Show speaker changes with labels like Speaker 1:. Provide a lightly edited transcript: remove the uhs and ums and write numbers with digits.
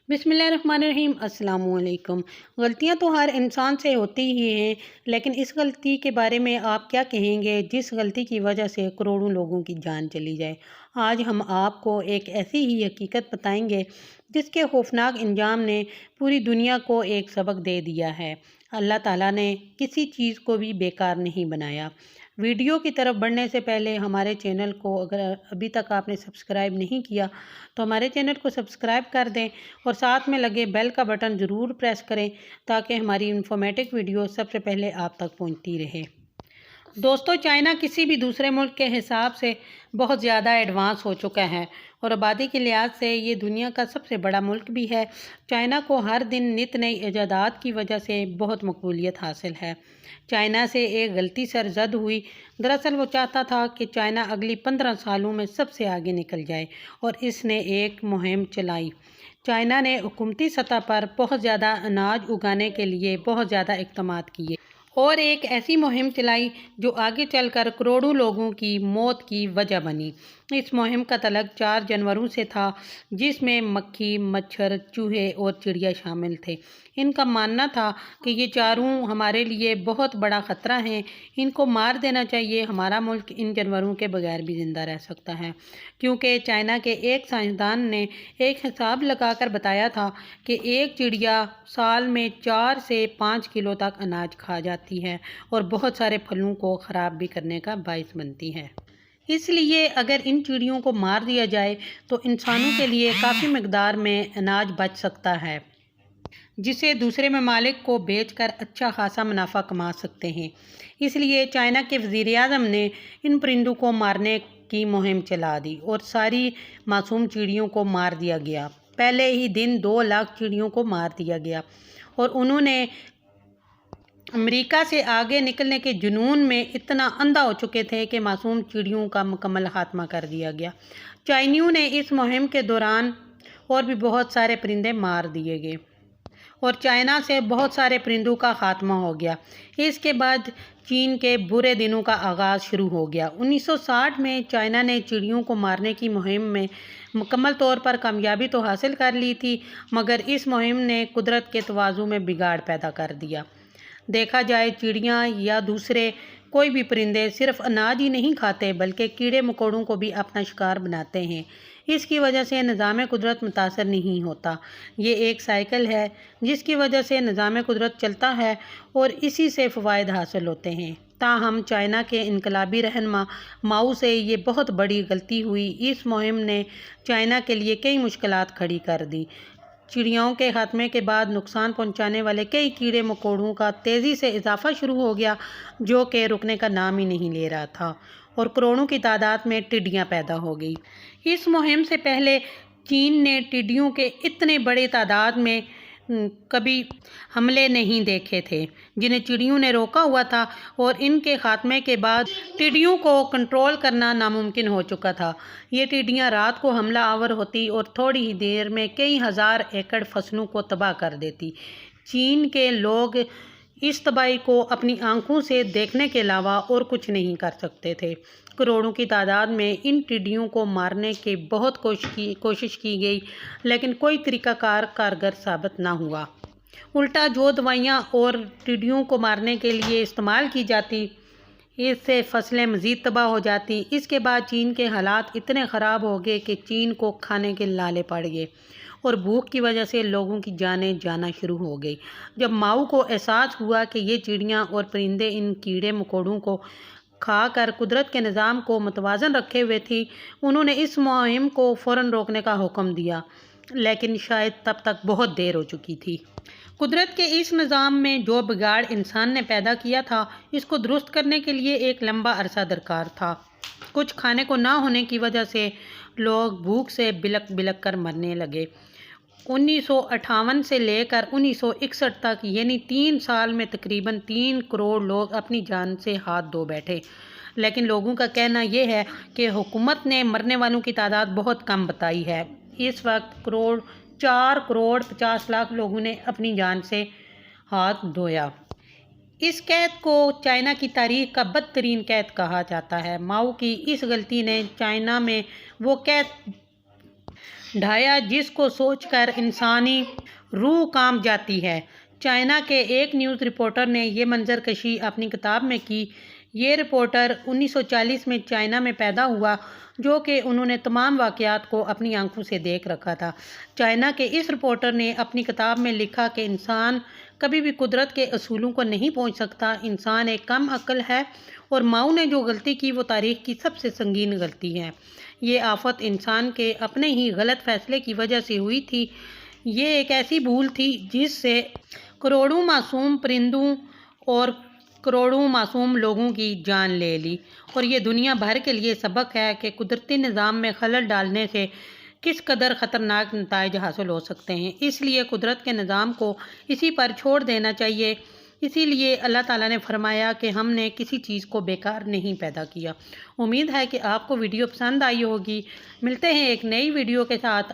Speaker 1: बिस्मिल्लाहिर्रहमानिर्रहीम। अस्सलाम वालेकुम। गलतियां तो हर इंसान से होती ही हैं, लेकिन इस गलती के बारे में आप क्या कहेंगे जिस गलती की वजह से करोड़ों लोगों की जान चली जाए। आज हम आपको एक ऐसी ही हकीकत बताएंगे जिसके खौफनाक अंजाम ने पूरी दुनिया को एक सबक दे दिया है। अल्लाह ताला ने किसी चीज़ को भी बेकार नहीं बनाया। वीडियो की तरफ बढ़ने से पहले हमारे चैनल को अगर अभी तक आपने सब्सक्राइब नहीं किया तो हमारे चैनल को सब्सक्राइब कर दें और साथ में लगे बेल का बटन ज़रूर प्रेस करें ताकि हमारी इन्फॉर्मेटिव वीडियो सबसे पहले आप तक पहुंचती रहे। दोस्तों, चाइना किसी भी दूसरे मुल्क के हिसाब से बहुत ज़्यादा एडवांस हो चुका है और आबादी के लिहाज से ये दुनिया का सबसे बड़ा मुल्क भी है। चाइना को हर दिन नित नई ईजादात की वजह से बहुत मकबूलियत हासिल है। चाइना से एक गलती सरजद हुई। दरअसल वो चाहता था कि चाइना अगली 15 सालों में सबसे आगे निकल जाए और इसने एक मुहिम चलाई। चाइना ने हुकूमती सतह पर बहुत ज़्यादा अनाज उगाने के लिए बहुत ज़्यादा इक़दामात किए और एक ऐसी मुहिम चलाई जो आगे चलकर करोड़ों लोगों की मौत की वजह बनी। इस मुहिम का तल्लुक़ 4 जानवरों से था जिसमें मक्खी, मच्छर, चूहे और चिड़िया शामिल थे। इनका मानना था कि ये चारों हमारे लिए बहुत बड़ा ख़तरा हैं, इनको मार देना चाहिए। हमारा मुल्क इन जानवरों के बगैर भी ज़िंदा रह सकता है, क्योंकि चाइना के एक साइंसदान ने एक हिसाब लगाकर बताया था कि एक चिड़िया साल में 4 से 5 किलो तक अनाज खा जाती है और बहुत सारे फलों को ख़राब भी करने का बाइस बनती है। इसलिए अगर इन चिड़ियों को मार दिया जाए तो इंसानों के लिए काफ़ी मकदार में अनाज बच सकता है, जिसे दूसरे ममालिक को बेचकर अच्छा खासा मुनाफा कमा सकते हैं। इसलिए चाइना के वज़ीर-ए-आज़म ने इन परिंदों को मारने की मुहिम चला दी और सारी मासूम चिड़ियों को मार दिया गया। पहले ही दिन 2 लाख चिड़ियों को मार दिया गया और उन्होंने अमेरिका से आगे निकलने के जुनून में इतना अंधा हो चुके थे कि मासूम चिड़ियों का मुकम्मल खात्मा कर दिया गया। चाइनियों ने इस मुहिम के दौरान और भी बहुत सारे परिंदे मार दिए गए और चाइना से बहुत सारे परिंदों का खात्मा हो गया। इसके बाद चीन के बुरे दिनों का आगाज़ शुरू हो गया। 1960 में चाइना ने चिड़ियों को मारने की मुहिम में मुकम्मल तौर पर कामयाबी तो हासिल कर ली थी, मगर इस मुहिम ने कुदरत के तवाज़ुन में बिगाड़ पैदा कर दिया। देखा जाए, चिड़ियाँ या दूसरे कोई भी परिंदे सिर्फ अनाज ही नहीं खाते बल्कि कीड़े मकोड़ों को भी अपना शिकार बनाते हैं। इसकी वजह से निज़ाम कुदरत मुतासर नहीं होता। ये एक साइकिल है जिसकी वजह से निज़ाम कुदरत चलता है और इसी से फ़वाइद हासिल होते हैं। ताहम चाइना के इनकलाबी रहनुमा माओ से ये बहुत बड़ी गलती हुई। इस मुहिम ने चाइना के लिए कई मुश्किलात खड़ी कर दी। चिड़ियाओं के खात्मे के बाद नुकसान पहुंचाने वाले कई कीड़े मकोड़ों का तेज़ी से इजाफा शुरू हो गया, जो कि रुकने का नाम ही नहीं ले रहा था और करोड़ों की तादाद में टिड्डियां पैदा हो गई। इस मुहिम से पहले चीन ने टिड्डियों के इतने बड़े तादाद में कभी हमले नहीं देखे थे जिन्हें चिड़ियों ने रोका हुआ था और इनके खात्मे के बाद टिड्डियों को कंट्रोल करना नामुमकिन हो चुका था। ये टिड्डियां रात को हमला आवर होती और थोड़ी ही देर में कई हज़ार एकड़ फसलों को तबाह कर देती। चीन के लोग इस तबाही को अपनी आंखों से देखने के अलावा और कुछ नहीं कर सकते थे। करोड़ों की तादाद में इन टिड्डियों को मारने की बहुत कोशिश की गई, लेकिन कोई तरीक़ाकार कारगर साबित ना हुआ। उल्टा जो दवाइयाँ और टिड्डियों को मारने के लिए इस्तेमाल की जाती, इससे फसलें मज़ीद तबाह हो जाती। इसके बाद चीन के हालात इतने ख़राब हो गए कि चीन को खाने के लाले पड़ गए और भूख की वजह से लोगों की जानें जाना शुरू हो गई। जब माओ को एहसास हुआ कि ये चिड़ियाँ और परिंदे इन कीड़े मकोड़ों को खाकर कुदरत के निज़ाम को मुतवाज़न रखे हुए थी, उन्होंने इस मुहिम को फ़ौरन रोकने का हुक्म दिया, लेकिन शायद तब तक बहुत देर हो चुकी थी। कुदरत के इस निज़ाम में जो बिगाड़ इंसान ने पैदा किया था, इसको दुरुस्त करने के लिए एक लंबा अरसा दरकार था। कुछ खाने को ना होने की वजह से लोग भूख से बिलक बिलक कर मरने लगे। 1958 से लेकर 1961 तक यानी 3 साल में तकरीबन 3 करोड़ लोग अपनी जान से हाथ धो बैठे। लेकिन लोगों का कहना यह है कि हुकूमत ने मरने वालों की तादाद बहुत कम बताई है। इस वक्त 4 करोड़ 50 लाख लोगों ने अपनी जान से हाथ धोया। इस कैद को चाइना की तारीख का बदतरीन कैद कहा जाता है। माओ की इस गलती ने चाइना में वो कैद ڈھایا جس کو سوچ کر انسانی روح کانپ جاتی ہے۔ چائنا کے ایک نیوز رپورٹر نے یہ منظر کشی اپنی کتاب میں کی۔ یہ رپورٹر 1940 میں چائنا میں پیدا ہوا، جو کہ انہوں نے تمام واقعات کو اپنی آنکھوں سے دیکھ رکھا تھا۔ چائنا کے اس رپورٹر نے اپنی کتاب میں لکھا کہ انسان کبھی بھی قدرت کے اصولوں کو نہیں پہنچ سکتا، انسان ایک کم عقل ہے اور ماؤ نے جو غلطی کی وہ تاریخ کی سب سے سنگین غلطی ہے۔ یہ آفت انسان کے اپنے ہی غلط فیصلے کی وجہ سے ہوئی تھی۔ یہ ایک ایسی بھول تھی جس سے کروڑوں معصوم پرندوں اور کروڑوں معصوم لوگوں کی جان لے لی، اور یہ دنیا بھر کے لیے سبق ہے کہ قدرتی نظام میں خلل ڈالنے سے کس قدر خطرناک نتائج حاصل ہو سکتے ہیں۔ اس لیے قدرت کے نظام کو اسی پر چھوڑ دینا چاہیے۔ اسی لیے اللہ تعالیٰ نے فرمایا کہ ہم نے کسی چیز کو بیکار نہیں پیدا کیا۔ امید ہے کہ آپ کو ویڈیو پسند آئی ہوگی۔ ملتے ہیں ایک نئی ویڈیو کے ساتھ۔